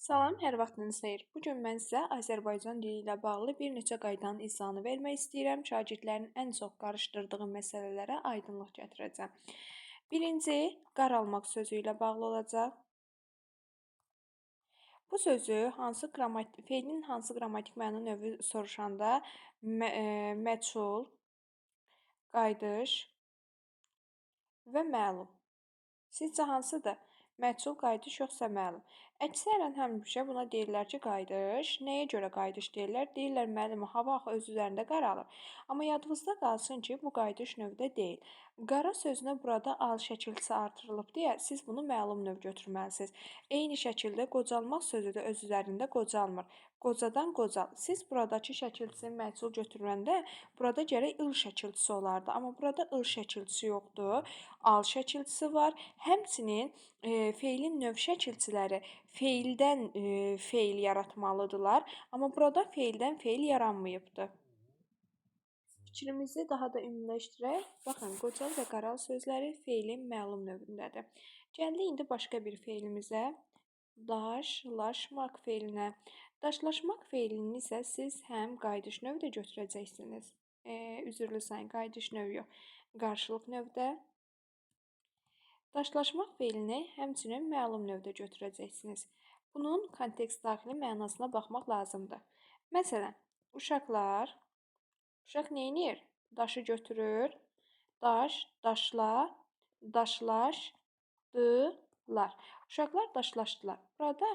Salam, hər vaxtınız xeyir. Bu gün mən sizə Azərbaycan dili ilə bağlı bir neçə qaydanın izahını vermək istəyirəm. Şagirdlərin ən çox qarışdırdığı məsələlərə aydınlıq gətirəcəm. Birinci, qaralmaq sözü ilə bağlı olacaq. Bu sözü feilin hansı qrammatik məna növü soruşanda məchul, qayıdış və məlum. Sizcə hansıdır? Məchul, qayıdış yoxsa məlum? Əksərən həmişə buna deyirlər ki, qayıdış. Nəyə görə qayıdış deyirlər? Deyirlər, müəllim, hava axı öz üzərində qaralır. Amma yadınızda qalsın ki, bu qayıdış növdə deyil. Qara sözünə burada al şəkilçisi artırılıb deyə siz bunu məlum növ götürməlisiniz. Eyni şəkildə qocalmaq sözü də öz üzərində qocalmır. Qocadan qocal. Siz buradakı şəkilçisini məchul götürəndə burada gərək il şəkilçisi olardı. Amma burada il şəkilçisi yoxdur. Al şəkilçisi var. Həmçinin feilin növ şəkilçiləri feildən feil yaratmalıdırlar. Amma burada feildən feil yaranmayıbdır. Fikrimizi daha da ümumiləşdirək. Baxın, qocal və qaral sözləri feilin məlum növündədir. Gəldik indi başqa bir feilimizə. Daşlaşmaq feilinə. Daşlaşmaq feilini isə siz həm qayıdış növdə götürəcəksiniz. Üzrlü sayın, qayıdış növü yox. Qarşılıq növdə. Daşlaşmaq feilini həmçinin məlum növdə götürəcəksiniz. Bunun kontekst daxili mənasına baxmaq lazımdır. Məsələn, uşaq neynir? Daşı götürür. Daş, daşla, daşlaşdılar. Uşaqlar daşlaşdılar. Burada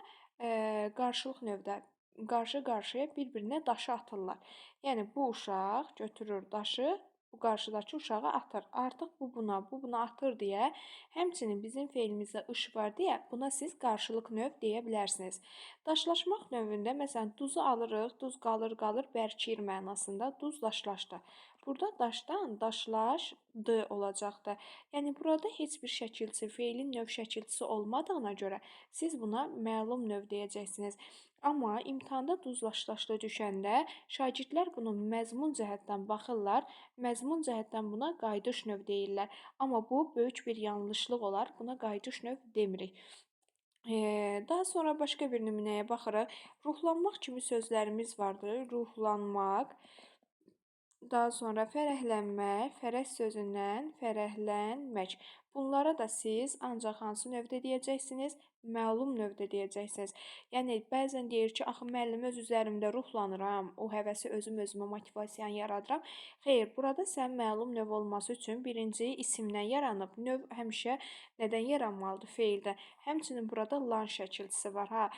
qarşılıq növdə qarşı-qarşıya bir-birinə daşı atırlar. Yəni, bu uşaq götürür daşı, bu qarşıdakı uşağı atır. Artıq bu buna atır deyə, həmçinin bizim feilimizdə iş var deyə, buna siz qarşılıq növ deyə bilərsiniz. Daşlaşmaq növündə, məsələn, duzu alırıq, duz qalır, bərkiyir mənasında, duz daşlaşdı. Burada daşdan daşlaşdı olacaqdır. Yəni, burada heç bir şəkilçi, feilin növ şəkilçisi olmadığına görə siz buna məlum növ deyəcəksiniz. Amma imtahanda duzlaşlaşdı düşəndə şagirdlər bunu məzmun cəhətdən baxırlar, məzmun cəhətdən buna qayıdış növ deyirlər. Amma bu böyük bir yanlışlıq olar, buna qayıdış növ demirik. Daha sonra başqa bir nümunəyə baxırıq. Ruhlanmaq kimi sözlərimiz vardır. Ruhlanmaq. Daha sonra fərəhlənmək, fərəh sözündən fərəhlənmək. Bunlara da siz ancaq hansı növdə deyəcəksiniz? Məlum növdə deyəcəksiniz. Yəni, bəzən deyir ki, axı müəllim öz üzərimdə ruhlanıram, o həvəsi özüm özümə motivasiyanı yaradıram. Xeyr, burada sən məlum növ olması üçün birinci isimdən yaranıb. Növ həmişə nədən yaranmalıdır? Feildən. Həmçinin burada lan şəkilçisi var, ha.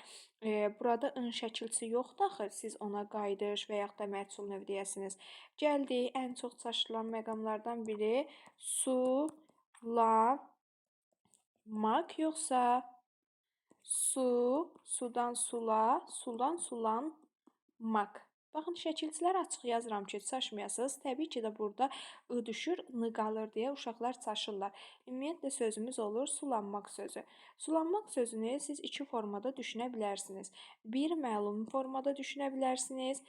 Burada ın şəkilçisi yoxdur axı, siz ona qayıdış və yaxud da məchul növ deyəsiniz. Gəldik, ən çox çaşdırılan məqamlardan biri sulamaq yoxsa sudan sula, sudan sulanmaq. Baxın, şəkilçilər açıq yazıram ki, çaşmayasınız. Təbii ki də burada ı düşür, n qalır deyə uşaqlar çaşırlar. Ümumiyyətlə sözümüz olur sulanmaq sözü. Sulanmaq sözünü siz iki formada düşünə bilərsiniz. Bir, məlum formada düşünə bilərsiniz.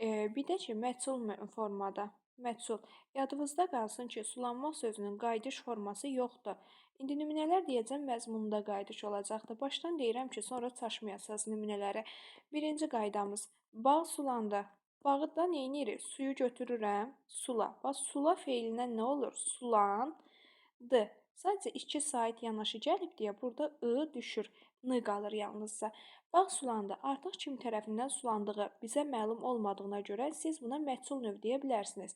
Bir də ki, məchul formada. Məchul. Yadınızda qalsın ki, sulanmaq sözünün qayıdış forması yoxdur. İndi nümunələr deyəcəm, məzmununda qayıdış olacaqdır. Başdan deyirəm ki, sonra çaşmayasınız nümunələri. Birinci qaydamız, bağ sulandı. Bağı da neyinirik? Suyu götürürəm, sula. Bax, sula feilindən nə olur? Sulandı. Sadəcə iki sait yanaşı gəlib deyə burada ı düşür, n qalır yalnızca. Bağ sulandı. Artıq kim tərəfindən sulandığı bizə məlum olmadığına görə siz buna məchul növ deyə bilərsiniz.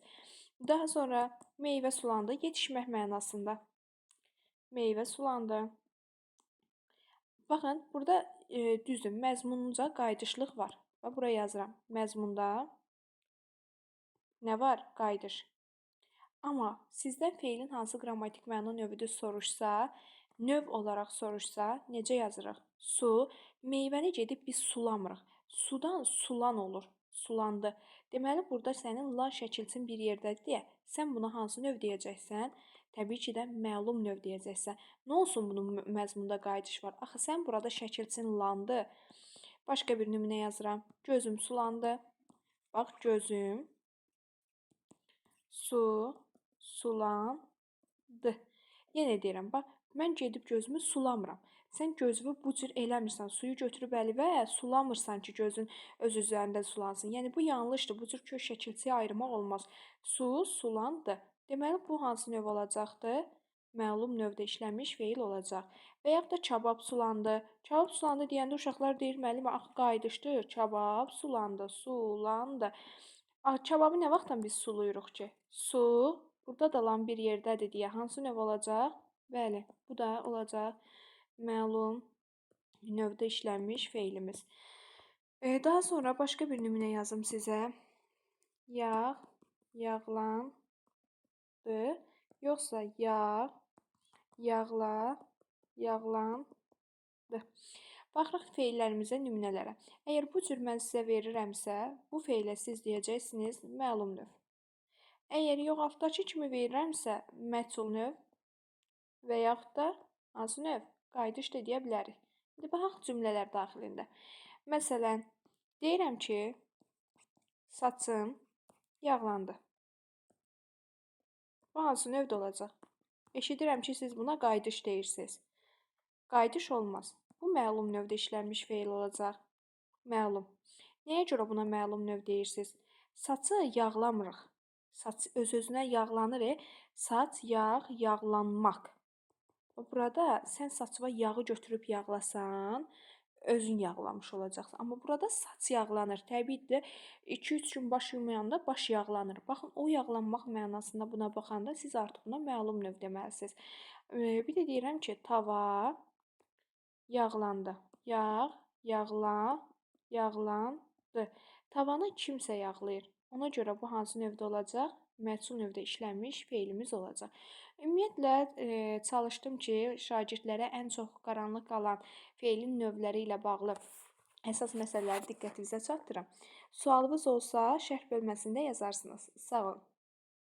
Daha sonra meyvə sulandı, yetişmək mənasında. Meyvə sulandı. Baxın, burada düzdür, məzmununca qayıdışlıq var. Və buraya yazıram. Məzmunda nə var? Qayıdış. Amma sizdən feilin hansı qrammatik məna növüdür soruşsa, növ olaraq soruşsa, necə yazırıq? Su, meyvəni gedib biz sulamırıq. Sudan sulan olur, sulandı. Deməli, burada sənin lan şəkilçin bir yerdədir deyə, sən buna hansı növ deyəcəksən? Təbii ki də məlum növ deyəcəksən. Nə olsun bunun məzmunda qayıdış var? Axı sən burada şəkilçin landı. Başqa bir nümunə yazıram. Gözüm sulandı. Bax, gözüm sulandı. Yenə deyirəm, bax, mən gedib gözümü sulamıram. sən gözünü bu cür eləmirsən. Suyu götürüb əlinə sulamırsan ki, gözün öz üzərində sulansın. Yəni bu yanlışdır. Bu cür kök şəkilçiyə ayırmaq olmaz. Su, sulandı. Deməli bu hansı növ olacaqdır? Məlum növdə işlənmiş feil olacaq. Və yaxud da kabab sulandı. Kabab sulandı deyəndə uşaqlar deyir, müəllimə axı qayıdışdır. Kabab sulandı, sulandı. Kababı nə vaxtdan biz suluyuruq ki? Su, burada da lan bir yerdədir deyə hansı növ olacaq? Bəli, bu da olacaq məlum növdə işlənmiş feilimiz. Daha sonra başqa bir nümunə yazım sizə. Yağ, yağlandı, yoxsa yağ, yağla, yağlandı. Baxırıq feillərimizə, nümunələrə. Əgər bu cür mən sizə verirəmsə, bu feilə siz deyəcəksiniz məlum növ. Əgər yox, altdakı kimi verirəmsə, məchul növ və yaxud da hansı növ? Qayıdış da deyə bilərik. İndi baxaq cümlələr daxilində. Məsələn, deyirəm ki, saçım yağlandı. Bu hansı növdə olacaq? Eşidirəm ki, siz buna qayıdış deyirsiniz. Qayıdış olmaz. Bu məlum növdə işlənmiş feil olacaq. Məlum. Nəyə görə buna məlum növ deyirsiniz? Saçı yağlamırıq. Saç öz-özünə yağlanır. Saç, yağ, yağlanmaq. Burada sən saçına yağı götürüb yağlasan, özün yağlamış olacaqsan. Amma burada saç yağlanır. Təbiidir, 2-3 gün baş yumayanda baş yağlanır. Baxın, o yağlanmaq mənasında buna baxanda siz artıq buna məlum növ deməlisiniz. Bir də deyirəm ki, tava yağlandı. Yağ, yağlandı. Tavanı kimsə yağlayır. Ona görə bu hansı növdə olacaq? Məchul növdə işlənmiş feilimiz olacaq. Ümumiyyətlə, çalışdım ki, şagirdlərə ən çox qaranlıq qalan feilin növləri ilə bağlı əsas məsələləri diqqətinizə çatdırım. Sualınız olsa, şərh bölməsində yazarsınız. Sağ olun.